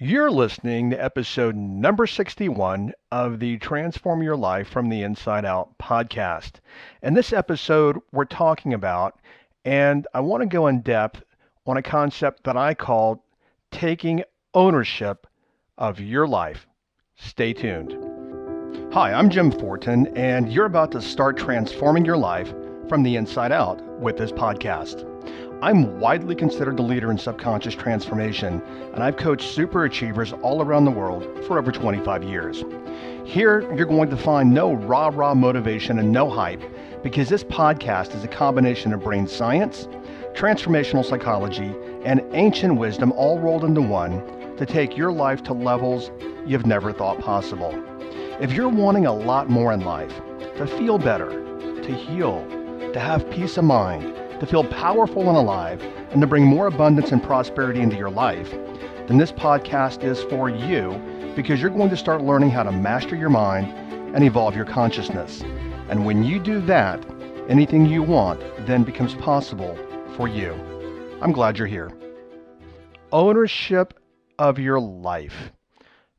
You're listening to episode number 61 of the Transform Your Life from the Inside Out podcast. In this episode, we're talking about, and I want to go in depth on a concept that I call taking ownership of your life. Stay tuned. Hi, I'm Jim Fortin, and you're about to start transforming your life from the inside out with this podcast. I'm widely considered the leader in subconscious transformation, and I've coached super achievers all around the world for over 25 years. Here, you're going to find no rah-rah motivation and no hype, because this podcast is a combination of brain science, transformational psychology, and ancient wisdom all rolled into one to take your life to levels you've never thought possible. If you're wanting a lot more in life, to feel better, to heal, to have peace of mind, to feel powerful and alive, and to bring more abundance and prosperity into your life, then this podcast is for you, because you're going to start learning how to master your mind and evolve your consciousness. And when you do that, anything you want then becomes possible for you. I'm glad you're here. Ownership of your life.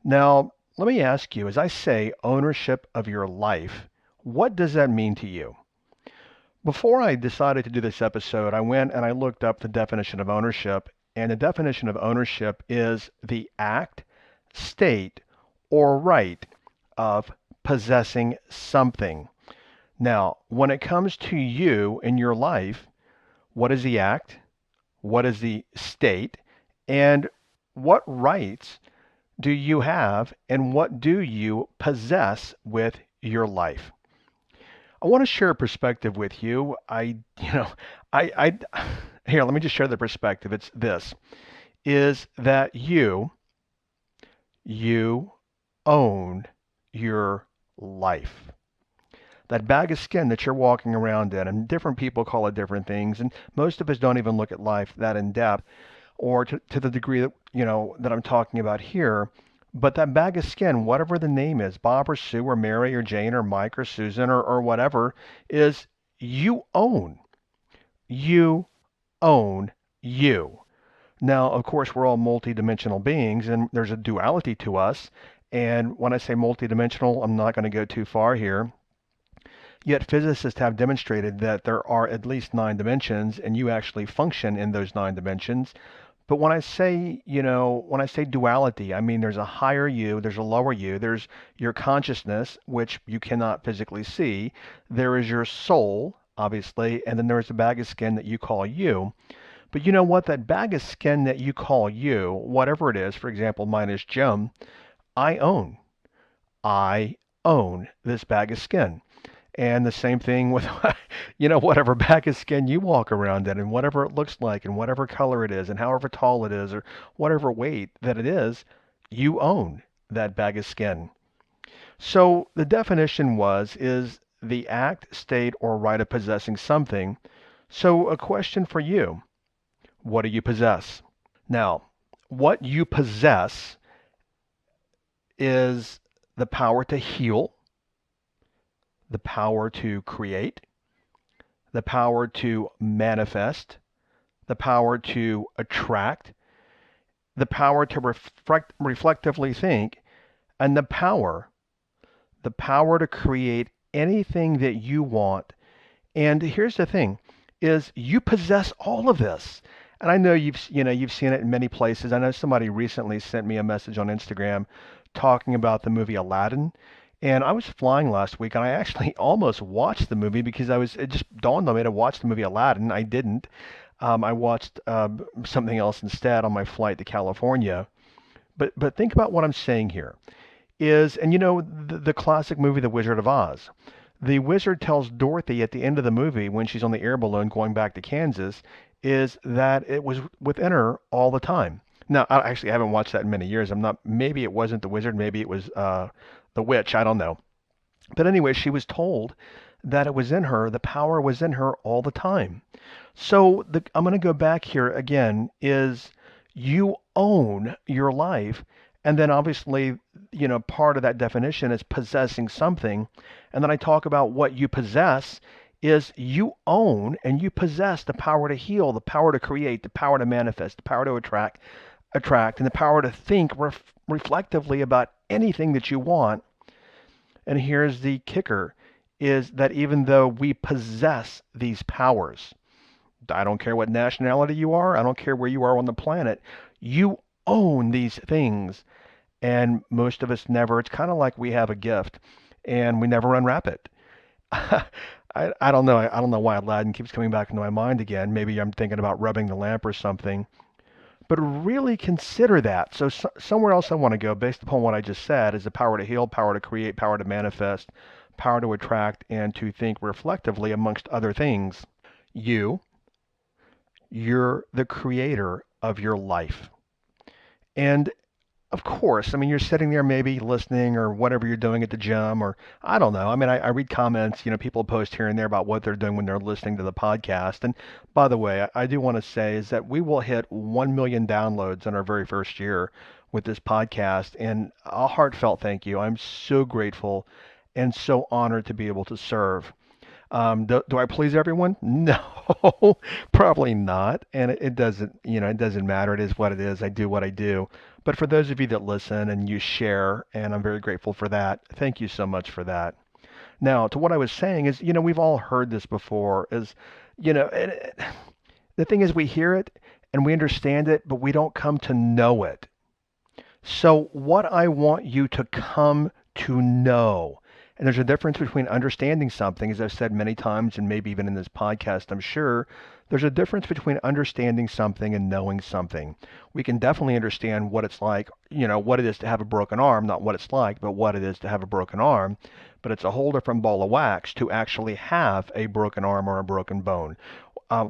Now, let me ask you, as I say ownership of your life, what does that mean to you? Before I decided to do this episode, I went and I looked up the definition of ownership, and the definition of ownership is the act, state, or right of possessing something. Now, when it comes to you in your life, what is the act? What is the state? And what rights do you have, and what do you possess with your life? I want to share a perspective with you. I here, let me just share the perspective. It's this, is that you own your life. That bag of skin that you're walking around in, and different people call it different things, and most of us don't even look at life that in depth, or to the degree that, that I'm talking about here. But that bag of skin, whatever the name is, Bob or Sue or Mary or Jane or Mike or Susan or whatever, is you own. You own you. Now, of course, we're all multidimensional beings, and there's a duality to us. And when I say multidimensional, I'm not going to go too far here. Yet physicists have demonstrated that there are at least 9 dimensions, and you actually function in those 9 dimensions. But when I say, when I say duality, I mean there's a higher you, there's a lower you, there's your consciousness, which you cannot physically see. There is your soul, obviously, and then there's a bag of skin that you call you. But you know what? That bag of skin that you call you, whatever it is, for example, mine is Jim, I own. I own this bag of skin. And the same thing with, whatever bag of skin you walk around in, and whatever it looks like, and whatever color it is, and however tall it is, or whatever weight that it is, you own that bag of skin. So the definition is the act, state, or right of possessing something. So a question for you, what do you possess? Now, what you possess is the power to heal, the power to create, the power to manifest, the power to attract, the power to reflectively think, and the power to create anything that you want. And here's the thing, is you possess all of this. And I know you've seen it in many places. I know somebody recently sent me a message on Instagram talking about the movie Aladdin. And I was flying last week, and I actually almost watched the movie because it just dawned on me to watch the movie Aladdin. I didn't. I watched something else instead on my flight to California. But think about what I'm saying here. And the classic movie, The Wizard of Oz. The wizard tells Dorothy at the end of the movie, when she's on the air balloon going back to Kansas, is that it was within her all the time. Now, I haven't watched that in many years. Maybe it wasn't the wizard, maybe it was the witch, I don't know. But anyway, she was told that it was in her, the power was in her all the time. So I'm going to go back here again, is you own your life. And then obviously, part of that definition is possessing something. And then I talk about what you possess is you own and you possess the power to heal, the power to create, the power to manifest, the power to attract, attract and the power to think reflectively about anything that you want. And here's the kicker, is that even though we possess these powers, I don't care what nationality you are, I don't care where you are on the planet, you own these things. And most of us never, it's kind of like we have a gift and we never unwrap it. I don't know. I don't know why Aladdin keeps coming back into my mind again. Maybe I'm thinking about rubbing the lamp or something. But really consider that. So somewhere else I want to go, based upon what I just said, is the power to heal, power to create, power to manifest, power to attract, and to think reflectively, amongst other things. You, you're the creator of your life. And of course, I mean, you're sitting there maybe listening or whatever you're doing at the gym, or I don't know. I mean, I read comments, people post here and there about what they're doing when they're listening to the podcast. And by the way, I do want to say is that we will hit 1 million downloads in our very first year with this podcast. And a heartfelt thank you. I'm so grateful and so honored to be able to serve. Do I please everyone? No, probably not. And it doesn't, it doesn't matter. It is what it is. I do what I do. But for those of you that listen and you share, and I'm very grateful for that, thank you so much for that. Now, to what I was saying is, we've all heard this before, is, the thing is we hear it and we understand it, but we don't come to know it. So what I want you to come to know, and there's a difference between understanding something, as I've said many times, and maybe even in this podcast, I'm sure, there's a difference between understanding something and knowing something. We can definitely understand what it's like, what it is to have a broken arm, not what it's like, but what it is to have a broken arm. But it's a whole different ball of wax to actually have a broken arm or a broken bone.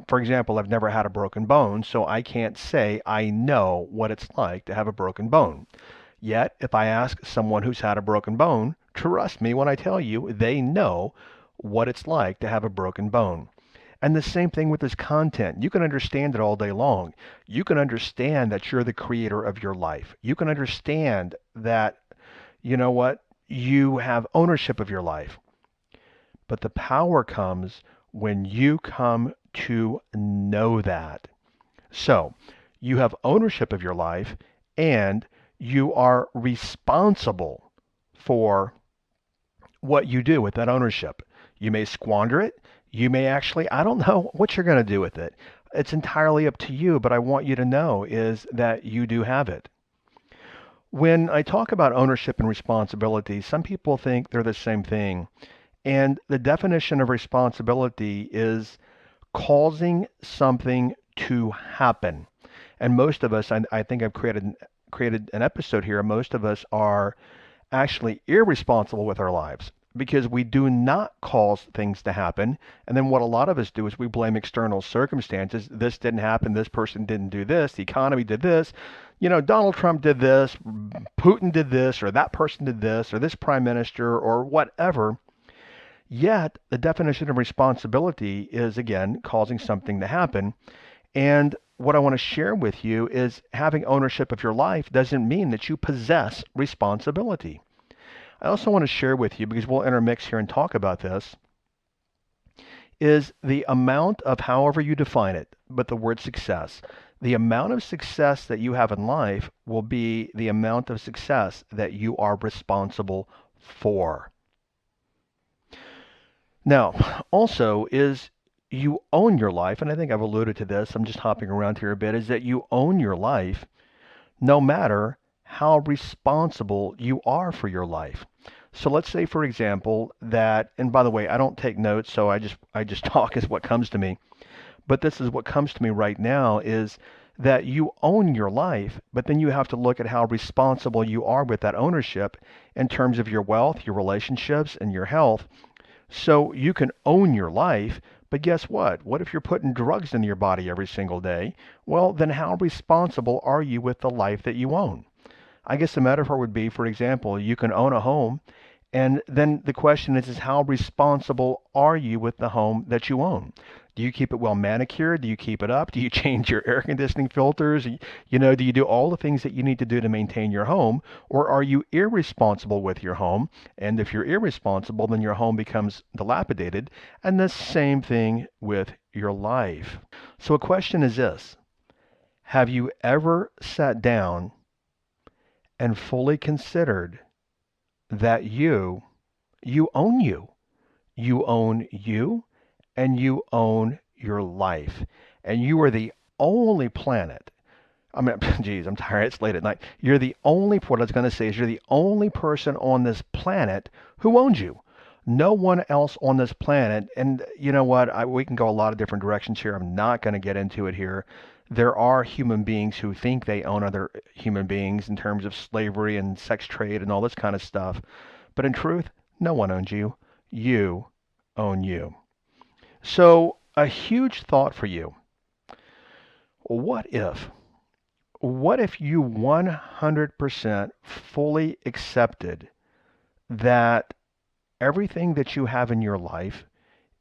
For example, I've never had a broken bone, so I can't say I know what it's like to have a broken bone. Yet, if I ask someone who's had a broken bone, trust me when I tell you, they know what it's like to have a broken bone. And the same thing with this content. You can understand it all day long. You can understand that you're the creator of your life. You can understand that, you know what, you have ownership of your life. But the power comes when you come to know that. So you have ownership of your life and you are responsible for what you do with that ownership. You may squander it. You may actually, I don't know what you're going to do with it. It's entirely up to you, but I want you to know is that you do have it. When I talk about ownership and responsibility, some people think they're the same thing. And the definition of responsibility is causing something to happen. And most of us, I think I've created an episode here. Most of us are actually irresponsible with our lives because we do not cause things to happen. And then what a lot of us do is we blame external circumstances. This didn't happen. This person didn't do this. The economy did this. Donald Trump did this. Putin did this, or that person did this, or this prime minister, or whatever. Yet the definition of responsibility is, again, causing something to happen. And what I want to share with you is having ownership of your life doesn't mean that you possess responsibility. I also want to share with you, because we'll intermix here and talk about this, is the amount of however you define it, but the word success. The amount of success that you have in life will be the amount of success that you are responsible for. Now, also is you own your life, and I think I've alluded to this, I'm just hopping around here a bit, is that you own your life no matter how responsible you are for your life. So let's say, for example, that, and by the way, I don't take notes, so I just talk as what comes to me. But this is what comes to me right now is that you own your life, but then you have to look at how responsible you are with that ownership in terms of your wealth, your relationships, and your health. So you can own your life, but guess what? What if you're putting drugs into your body every single day? Well, then how responsible are you with the life that you own? I guess the metaphor would be, for example, you can own a home, and then the question is how responsible are you with the home that you own? Do you keep it well manicured? Do you keep it up? Do you change your air conditioning filters? Do you do all the things that you need to do to maintain your home? Or are you irresponsible with your home? And if you're irresponsible, then your home becomes dilapidated. And the same thing with your life. So a question is this: Have you ever sat down and fully considered that you own you? You own you and you own your life. And you are the only planet. I mean, geez, I'm tired. It's late at night. You're the only, what I was going to say is you're the only person on this planet who owns you. No one else on this planet. And you know what? We can go a lot of different directions here. I'm not going to get into it here. There are human beings who think they own other human beings in terms of slavery and sex trade and all this kind of stuff. But in truth, no one owns you. You own you. So, a huge thought for you. What if? What if you 100% fully accepted that everything that you have in your life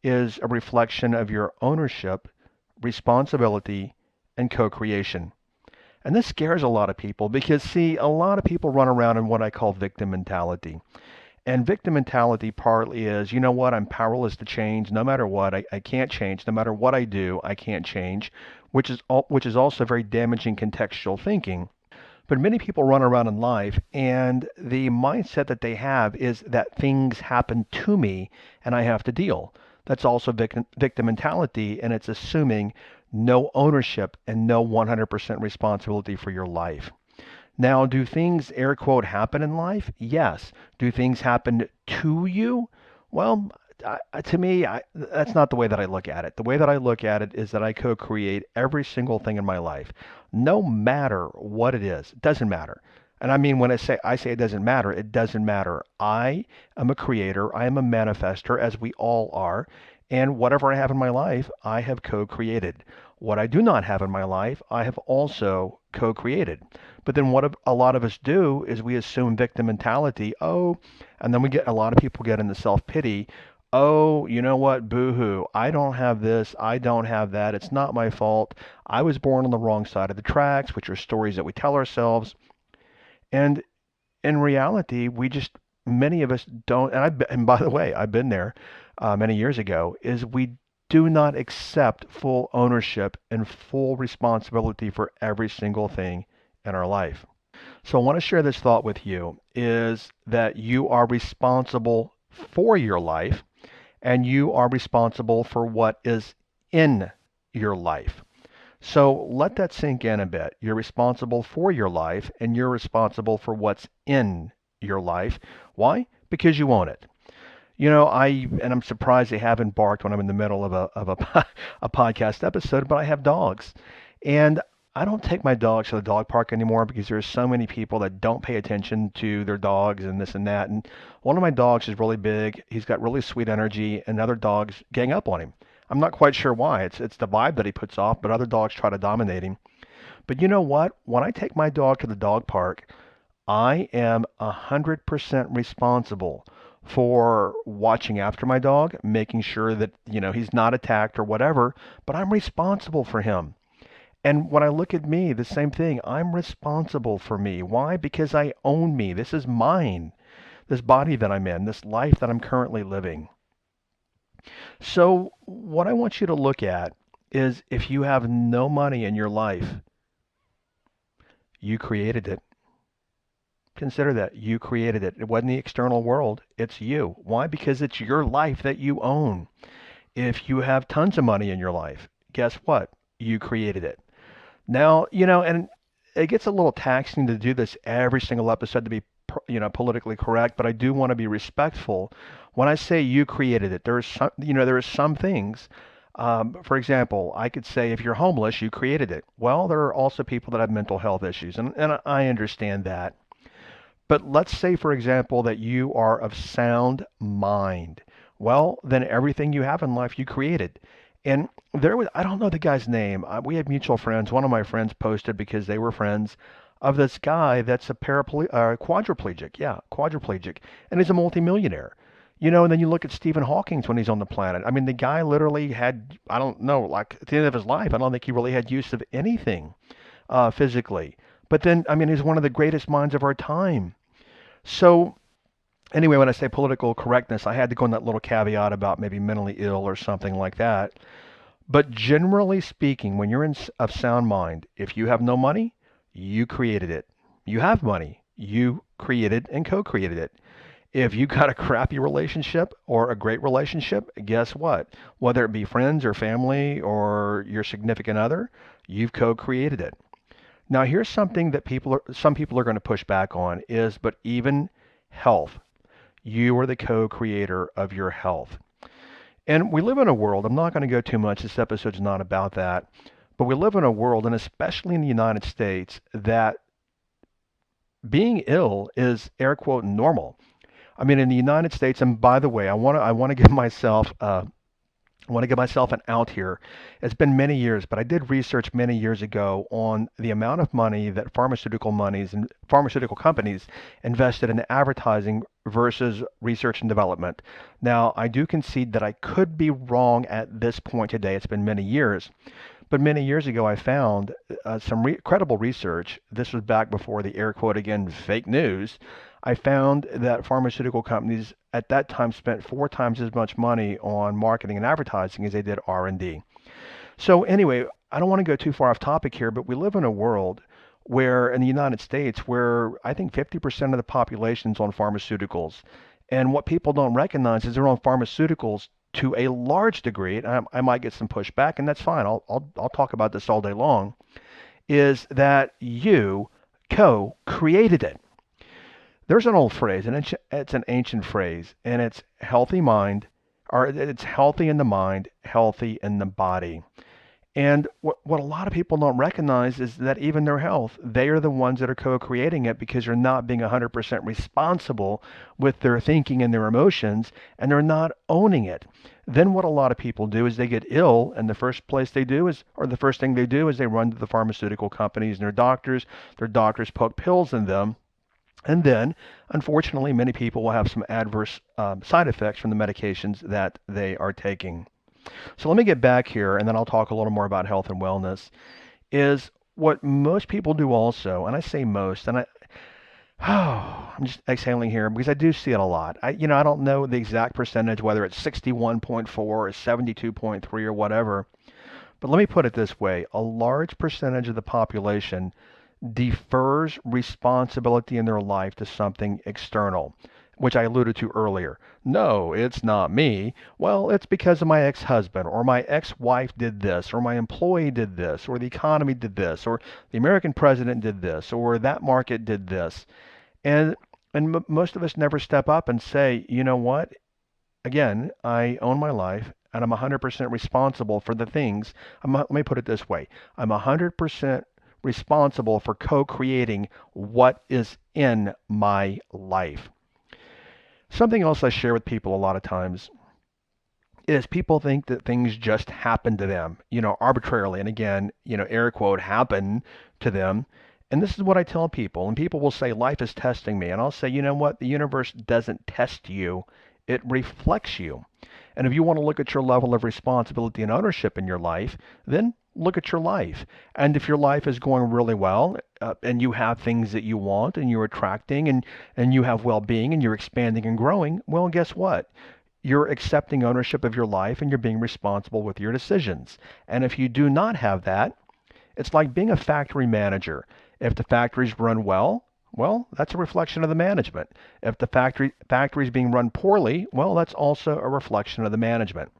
is a reflection of your ownership, responsibility, and co-creation? And this scares a lot of people because, see, a lot of people run around in what I call victim mentality. And victim mentality partly is, you know what, I'm powerless to change no matter what. I can't change. No matter what I do, I can't change, which is also very damaging contextual thinking. But many people run around in life and the mindset that they have is that things happen to me and I have to deal. That's also victim mentality, and it's assuming no ownership and no 100% responsibility for your life. Now, do things, air quote, happen in life? Yes. Do things happen to you? Well, to me, that's not the way that I look at it. The way that I look at it is that I co-create every single thing in my life, no matter what it is. It doesn't matter. And I mean, when I say it doesn't matter, it doesn't matter. I am a creator. I am a manifester, as we all are. And whatever I have in my life, I have co-created. What I do not have in my life, I have also co-created. But then what a lot of us do is we assume victim mentality. Oh, and then we get a lot of people get into self-pity. Oh, you know what? Boo-hoo. I don't have this. I don't have that. It's not my fault. I was born on the wrong side of the tracks, which are stories that we tell ourselves. And in reality, many of us don't, and by the way, I've been there many years ago, is we do not accept full ownership and full responsibility for every single thing in our life. So I want to share this thought with you is that you are responsible for your life and you are responsible for what is in your life. So let that sink in a bit. You're responsible for your life and you're responsible for what's in your life. Why? Because you own it. I'm surprised they haven't barked when I'm in the middle of a podcast episode, but I have dogs. And I don't take my dogs to the dog park anymore because there's so many people that don't pay attention to their dogs and this and that. And one of my dogs is really big. He's got really sweet energy, and other dogs gang up on him. I'm not quite sure why. It's the vibe that he puts off, but other dogs try to dominate him. But you know what? When I take my dog to the dog park, I am 100% responsible for watching after my dog, making sure that, he's not attacked or whatever, but I'm responsible for him. And when I look at me, the same thing. I'm responsible for me. Why? Because I own me. This is mine. This body that I'm in, this life that I'm currently living. So what I want you to look at is if you have no money in your life, you created it. Consider that. You created it. It wasn't the external world. It's you. Why? Because it's your life that you own. If you have tons of money in your life, guess what? You created it. Now, and it gets a little taxing to do this every single episode to be, politically correct, but I do want to be respectful. When I say you created it, there are some things. For example, I could say if you're homeless, you created it. Well, there are also people that have mental health issues, and I understand that. But let's say, for example, that you are of sound mind. Well, then everything you have in life you created. And I don't know the guy's name. We had mutual friends. One of my friends posted because they were friends of this guy that's a quadriplegic. Yeah, quadriplegic. And he's a multimillionaire. And then you look at Stephen Hawking when he's on the planet. I mean, the guy literally had, I don't know, like at the end of his life, I don't think he really had use of anything physically. But then, I mean, he's one of the greatest minds of our time. So anyway, when I say political correctness, I had to go in that little caveat about maybe mentally ill or something like that. But generally speaking, when you're of sound mind, if you have no money, you created it. You have money, you created and co-created it. If you got a crappy relationship or a great relationship, guess what? Whether it be friends or family or your significant other, you've co-created it. Now, here's something that some people are going to push back on is, but even health, you are the co-creator of your health. And we live in a world, I'm not going to go too much, this episode's not about that, but we live in a world, and especially in the United States, that being ill is air quote normal. I mean, in the United States, and by the way, I want to give myself I want to give myself an out here. It's been many years, but I did research many years ago on the amount of money that pharmaceutical companies invested in advertising versus research and development. Now, I do concede that I could be wrong at this point today. It's been many years. But many years ago, I found some credible research. This was back before the air quote again, fake news. I found that pharmaceutical companies at that time spent 4 times as much money on marketing and advertising as they did R&D. So anyway, I don't want to go too far off topic here, but we live in a world where in the United States where I think 50% of the population is on pharmaceuticals. And what people don't recognize is they're on pharmaceuticals to a large degree, and I might get some pushback, and that's fine. I'll talk about this all day long, is that you co-created it. There's an old phrase, and it's an ancient phrase, and it's healthy mind, or it's healthy in the mind, healthy in the body. And what a lot of people don't recognize is that even their health, they are the ones that are co-creating it because they're not being 100% responsible with their thinking and their emotions, and they're not owning it. Then what a lot of people do is they get ill, and the first place they do is, or the first thing they do is they run to the pharmaceutical companies and their doctors. Their doctors poke pills in them. And then, unfortunately, many people will have some adverse side effects from the medications that they are taking. So let me get back here, and then I'll talk a little more about health and wellness. Is what most people do also, and I say most, and I'm just exhaling here because I do see it a lot. I don't know the exact percentage, whether it's 61.4 or 72.3 or whatever. But let me put it this way: a large percentage of the population defers responsibility in their life to something external, which I alluded to earlier. No, it's not me. Well, it's because of my ex-husband, or my ex-wife did this, or my employee did this, or the economy did this, or the American president did this, or that market did this. And most of us never step up and say, you know what? Again, I own my life and I'm 100% responsible for the things. Let me put it this way. I'm 100% responsible for co-creating what is in my life. Something else I share with people a lot of times is people think that things just happen to them, arbitrarily. And again, air quote, happen to them. And this is what I tell people. And people will say, life is testing me. And I'll say, you know what? The universe doesn't test you. It reflects you. And if you want to look at your level of responsibility and ownership in your life, then look at your life. And if your life is going really well, and you have things that you want, and you're attracting, and you have well-being, and you're expanding and growing, well, guess what? You're accepting ownership of your life and you're being responsible with your decisions. And if you do not have that, it's like being a factory manager. If the factories run well, that's a reflection of the management. If the factory is being run poorly, well, that's also a reflection of the management.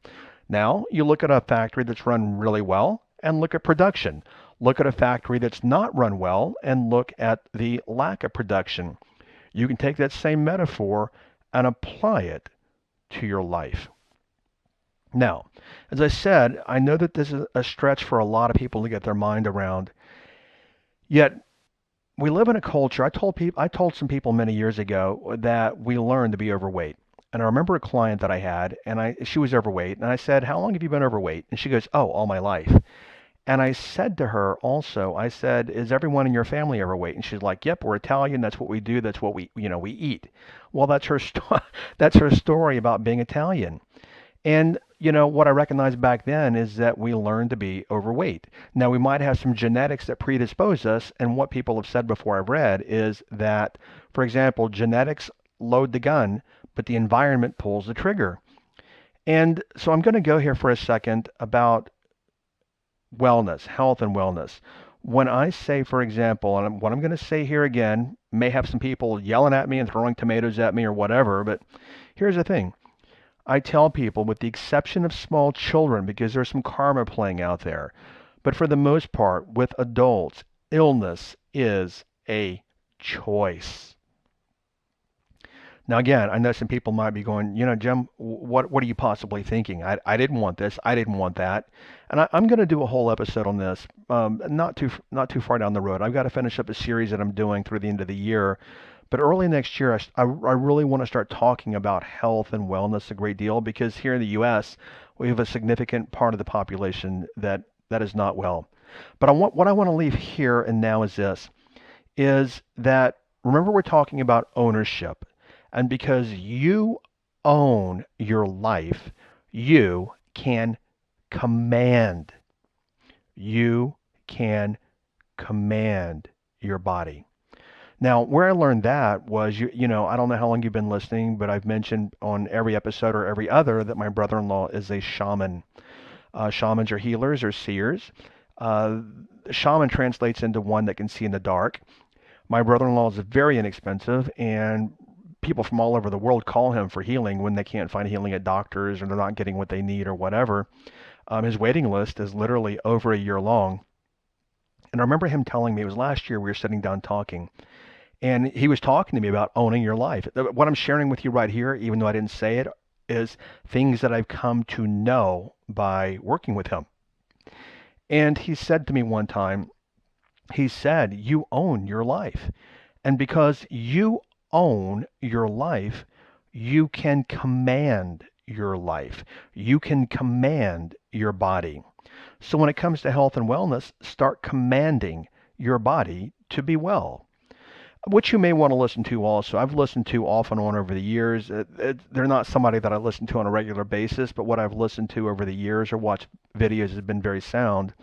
Now, you look at a factory that's run really well and look at production. Look at a factory that's not run well and look at the lack of production. You can take that same metaphor and apply it to your life. Now, as I said, I know that this is a stretch for a lot of people to get their mind around. Yet we live in a culture. I told some people many years ago that we learn to be overweight. And I remember a client that I had, and she was overweight, and I said, "How long have you been overweight?" And she goes, "Oh, all my life." And I said to her also, I said, "Is everyone in your family overweight?" And she's like, "Yep, we're Italian. That's what we do. That's what we eat." Well, that's her story about being Italian. And what I recognized back then is that we learned to be overweight. Now, we might have some genetics that predispose us, and what people have said before I've read is that, for example, genetics load the gun, but the environment pulls the trigger. And so I'm going to go here for a second about wellness, health and wellness. When I say, for example, and what I'm going to say here again may have some people yelling at me and throwing tomatoes at me or whatever, but here's the thing. I tell people, with the exception of small children, because there's some karma playing out there, but for the most part, with adults, illness is a choice. Now, again, I know some people might be going, Jim, what are you possibly thinking? I didn't want this. I didn't want that. And I'm going to do a whole episode on this, not too far down the road. I've got to finish up a series that I'm doing through the end of the year. But early next year, I really want to start talking about health and wellness a great deal because here in the U.S., we have a significant part of the population that is not well. But what I want to leave here and now is that remember we're talking about ownership. And because you own your life, you can command. You can command your body. Now, where I learned that was, I don't know how long you've been listening, but I've mentioned on every episode or every other that my brother-in-law is a shaman. Shamans are healers or seers. Uh, Shaman translates into one that can see in the dark. My brother-in-law is very inexpensive, and people from all over the world call him for healing when they can't find healing at doctors or they're not getting what they need or whatever. His waiting list is literally over a year long. And I remember him telling me, it was last year we were sitting down talking, and he was talking to me about owning your life. What I'm sharing with you right here, even though I didn't say it, is things that I've come to know by working with him. And he said to me one time, he said, you own your life. And because you own your life, you can command your life. You can command your body. So when it comes to health and wellness, start commanding your body to be well. Which you may want to listen to also. I've listened to off and on over the years. They're not somebody that I listen to on a regular basis, but what I've listened to over the years or watched videos has been very sound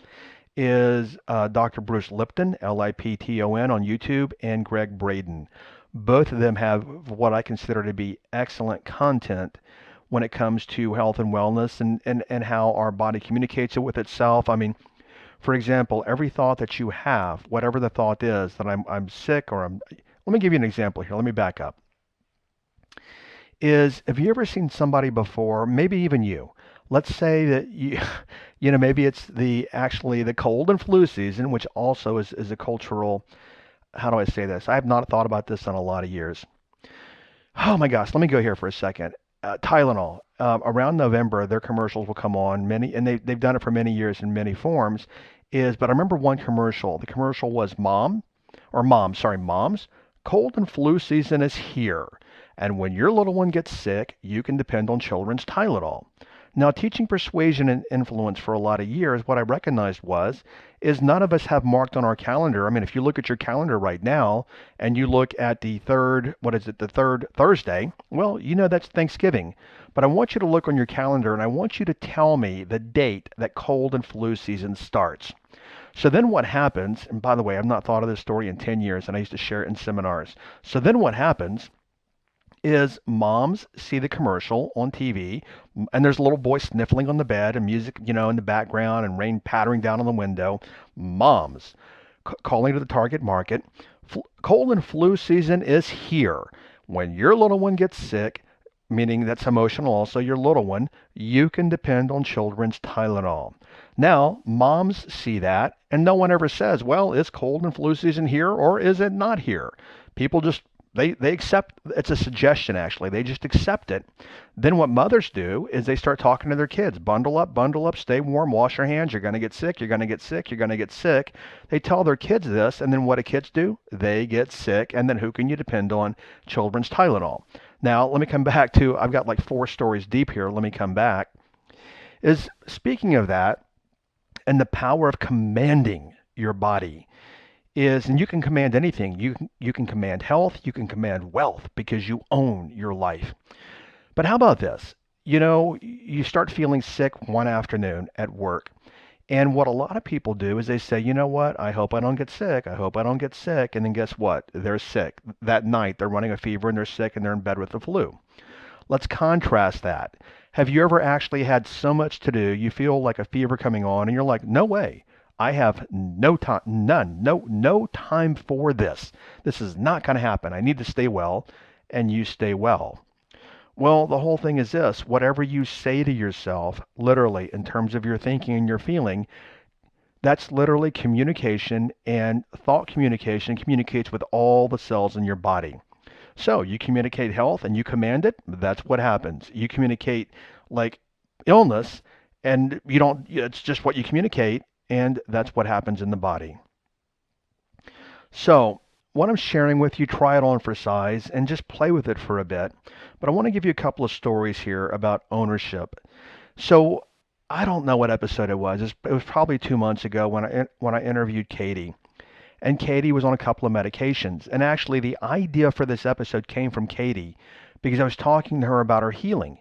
is Dr. Bruce Lipton, Lipton on YouTube, and Greg Braden. Both of them have what I consider to be excellent content when it comes to health and wellness and how our body communicates it with itself. I mean, for example, every thought that you have, whatever the thought is, that I'm sick or let me give you an example here. Let me back up. Have you ever seen somebody before, maybe even you, let's say that maybe it's actually the cold and flu season, which also is a cultural, how do I say this? I have not thought about this in a lot of years. Oh my gosh, let me go here for a second. Tylenol. Around November, their commercials will come on many, and they've done it for many years in many forms. But I remember one commercial. The commercial was moms. Cold and flu season is here, and when your little one gets sick, you can depend on children's Tylenol. Now, teaching persuasion and influence for a lot of years, what I recognized is none of us have marked on our calendar. I mean, if you look at your calendar right now and you look at the third, the third Thursday, well, that's Thanksgiving. But I want you to look on your calendar and I want you to tell me the date that cold and flu season starts. So then what happens, and by the way, I've not thought of this story in 10 years and I used to share it in seminars. So then what happens is moms see the commercial on TV, and there's a little boy sniffling on the bed and music, in the background and rain pattering down on the window. Moms calling to the target market. Cold and flu season is here. When your little one gets sick, meaning that's emotional also, your little one, you can depend on children's Tylenol. Now, moms see that, and no one ever says, well, is cold and flu season here or is it not here? People just they accept. It's a suggestion, actually. They just accept it. Then what mothers do is they start talking to their kids. Bundle up, stay warm, wash your hands. You're going to get sick. You're going to get sick. You're going to get sick. They tell their kids this, and then what do kids do? They get sick, and then who can you depend on? Children's Tylenol. Now, let me come back to, I've got like 4 stories deep here. Let me come back. Speaking of that, and the power of commanding your body, and you can command anything. You can command health, you can command wealth because you own your life. But how about this? You start feeling sick one afternoon at work. And what a lot of people do is they say, you know what? I hope I don't get sick. I hope I don't get sick. And then guess what? They're sick. That night, they're running a fever and they're sick and they're in bed with the flu. Let's contrast that. Have you ever actually had so much to do, you feel like a fever coming on, and you're like, no way. I have no time, none, no time for this. This is not going to happen. I need to stay well, and you stay well. Well, the whole thing is this: whatever you say to yourself, literally, in terms of your thinking and your feeling, that's literally communication, and thought communication communicates with all the cells in your body. So you communicate health and you command it, that's what happens. You communicate like illness and you don't, it's just what you communicate, and that's what happens in the body. So what I'm sharing with you, try it on for size and just play with it for a bit. But I want to give you a couple of stories here about ownership. So I don't know what episode it was. It was probably 2 months ago when I interviewed Katie. And Katie was on a couple of medications. And actually, the idea for this episode came from Katie because I was talking to her about her healing.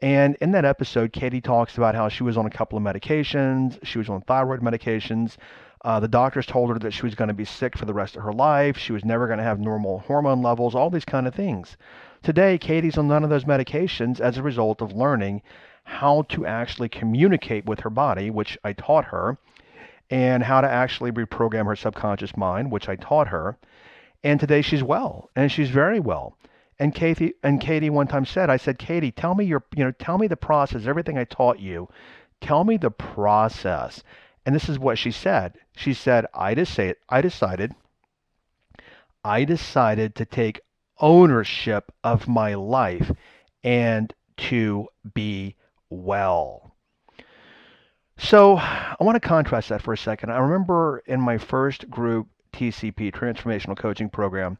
And in that episode, Katie talks about how she was on a couple of medications. She was on thyroid medications. The doctors told her that she was going to be sick for the rest of her life. She was never going to have normal hormone levels, all these kind of things. Today, Katie's on none of those medications as a result of learning how to actually communicate with her body, which I taught her, and how to actually reprogram her subconscious mind, which I taught her. And today she's well, and she's very well. And Katie one time said, I said, Katie, tell me tell me the process, everything I taught you. Tell me the process. And this is what she said. She said, I decided to take ownership of my life and to be well. So I want to contrast that for a second. I remember in my first group TCP, Transformational Coaching Program,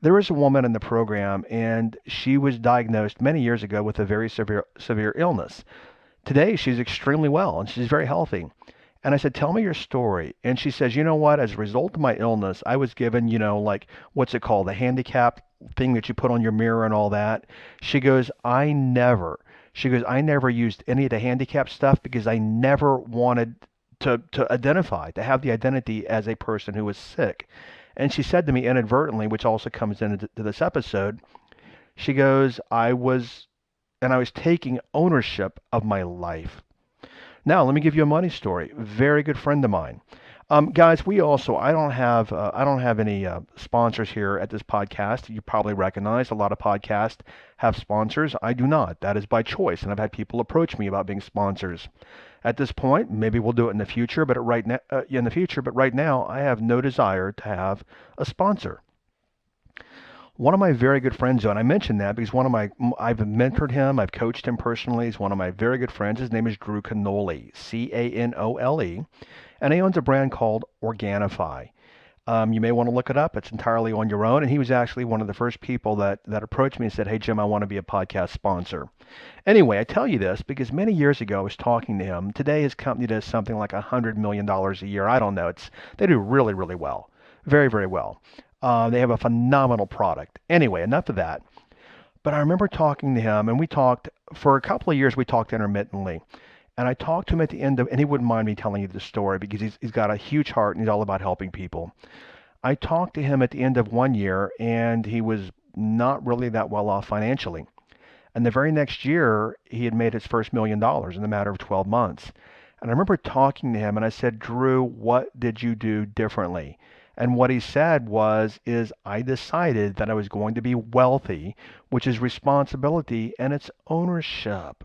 there was a woman in the program, and she was diagnosed many years ago with a very severe illness. Today, she's extremely well, and she's very healthy. And I said, tell me your story. And she says, you know what? As a result of my illness, I was given, like, what's it called? The handicap thing that you put on your mirror and all that. She goes, I never used any of the handicap stuff because I never wanted to identify, to have the identity as a person who was sick. And she said to me inadvertently, which also comes into this episode, she goes, I was taking ownership of my life. Now, let me give you a money story. Very good friend of mine. Guys, I don't have any sponsors here at this podcast. You probably recognize a lot of podcasts have sponsors. I do not. That is by choice, and I've had people approach me about being sponsors. At this point, maybe we'll do it in the future, but right now, I have no desire to have a sponsor. One of my very good friends, and I mentioned that because I've mentored him, I've coached him personally. He's one of my very good friends. His name is Drew Canole, Canole, and he owns a brand called Organifi. You may want to look it up. It's entirely on your own. And he was actually one of the first people that approached me and said, hey, Jim, I want to be a podcast sponsor. Anyway, I tell you this because many years ago I was talking to him. Today his company does something like $100 million a year. I don't know. They do really, really well. Very, very well. They have a phenomenal product. Anyway, enough of that. But I remember talking to him, and we talked for a couple of years. We talked intermittently. And I talked to him at the end of, and he wouldn't mind me telling you the story because he's got a huge heart and he's all about helping people. I talked to him at the end of one year, and he was not really that well off financially. And the very next year, he had made his first $1 million in the matter of 12 months. And I remember talking to him, and I said, Drew, what did you do differently? And what he said is I decided that I was going to be wealthy, which is responsibility and it's ownership.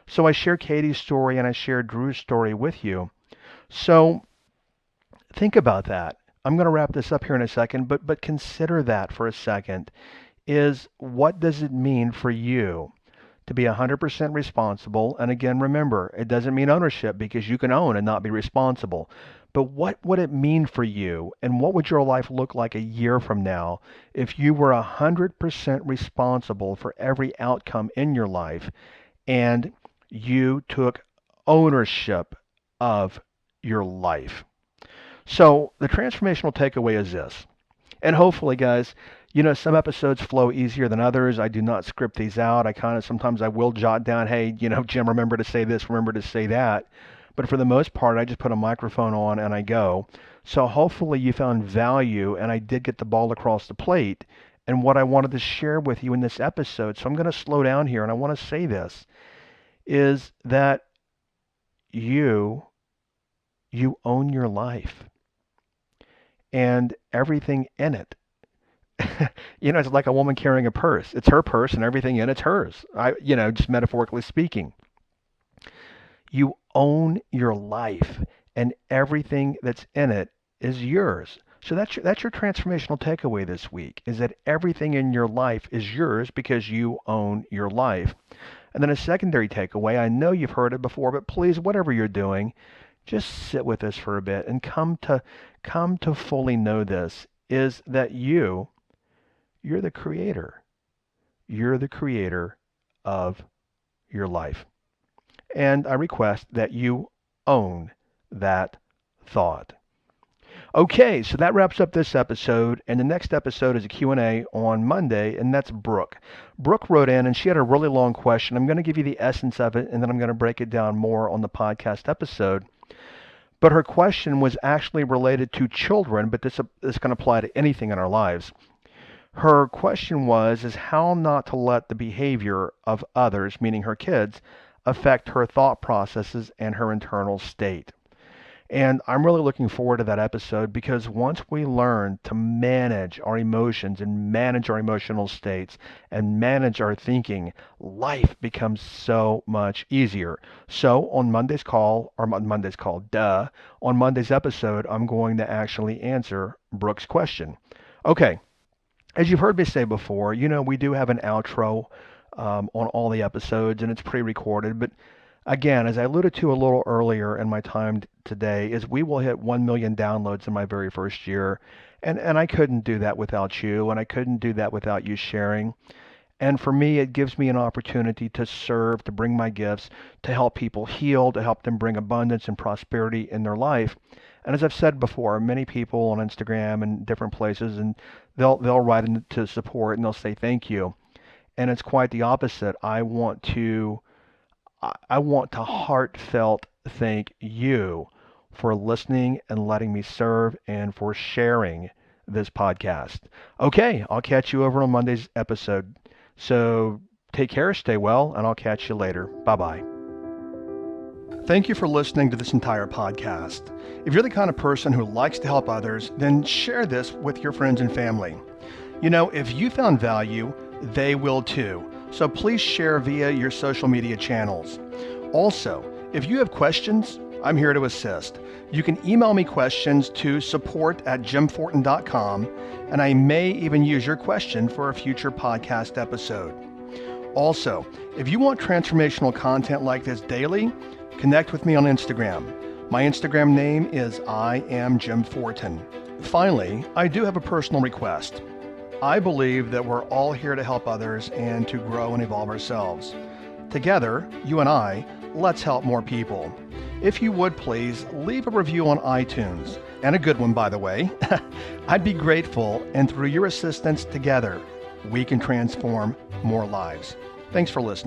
So I share Katie's story and I share Drew's story with you. So think about that. I'm going to wrap this up here in a second, but consider that for a second. Is what does it mean for you to be 100% responsible? And again, remember, it doesn't mean ownership because you can own and not be responsible. But what would it mean for you, and what would your life look like a year from now if you were 100% responsible for every outcome in your life and you took ownership of your life? So the transformational takeaway is this. And hopefully, guys, some episodes flow easier than others. I do not script these out. Sometimes I will jot down, hey, Jim, remember to say this, remember to say that. But for the most part, I just put a microphone on and I go. So hopefully you found value, and I did get the ball across the plate and what I wanted to share with you in this episode, so I'm going to slow down here and I want to say this, is that you own your life and everything in it. It's like a woman carrying a purse. It's her purse and everything in it's hers. Just metaphorically speaking. You own your life and everything that's in it is yours. So that's your transformational takeaway this week, is that everything in your life is yours because you own your life. And then a secondary takeaway, I know you've heard it before, but please, whatever you're doing, just sit with this for a bit and come to fully know this, is that you're the creator. You're the creator of your life. And I request that you own that thought. Okay, so that wraps up this episode, and the next episode is a Q&A on Monday, and that's Brooke. Brooke wrote in, and she had a really long question. I'm going to give you the essence of it, and then I'm going to break it down more on the podcast episode. But her question was actually related to children, but this can apply to anything in our lives. Her question is how not to let the behavior of others, meaning her kids, affect her thought processes and her internal state. And I'm really looking forward to that episode, because once we learn to manage our emotions and manage our emotional states and manage our thinking, life becomes so much easier. So on Monday's episode, I'm going to actually answer Brooke's question. Okay, as you've heard me say before, we do have an outro on all the episodes, and it's pre-recorded, but again, as I alluded to a little earlier in my time today, is we will hit 1 million downloads in my very first year. And I couldn't do that without you, and I couldn't do that without you sharing. And for me, it gives me an opportunity to serve, to bring my gifts, to help people heal, to help them bring abundance and prosperity in their life. And as I've said before, many people on Instagram and different places, and they'll write in to support and they'll say thank you. And it's quite the opposite. I want to heartfelt thank you for listening and letting me serve and for sharing this podcast. Okay, I'll catch you over on Monday's episode. So take care, stay well, and I'll catch you later. Bye-bye. Thank you for listening to this entire podcast. If you're the kind of person who likes to help others, then share this with your friends and family. If you found value, they will too. So please share via your social media channels. Also, if you have questions, I'm here to assist. You can email me questions to support@jimfortin.com, and I may even use your question for a future podcast episode. Also, if you want transformational content like this daily, connect with me on Instagram. My Instagram name is I am Jim Fortin. Finally, I do have a personal request. I believe that we're all here to help others and to grow and evolve ourselves. Together, you and I, let's help more people. If you would please leave a review on iTunes, and a good one, by the way. I'd be grateful, and through your assistance together, we can transform more lives. Thanks for listening.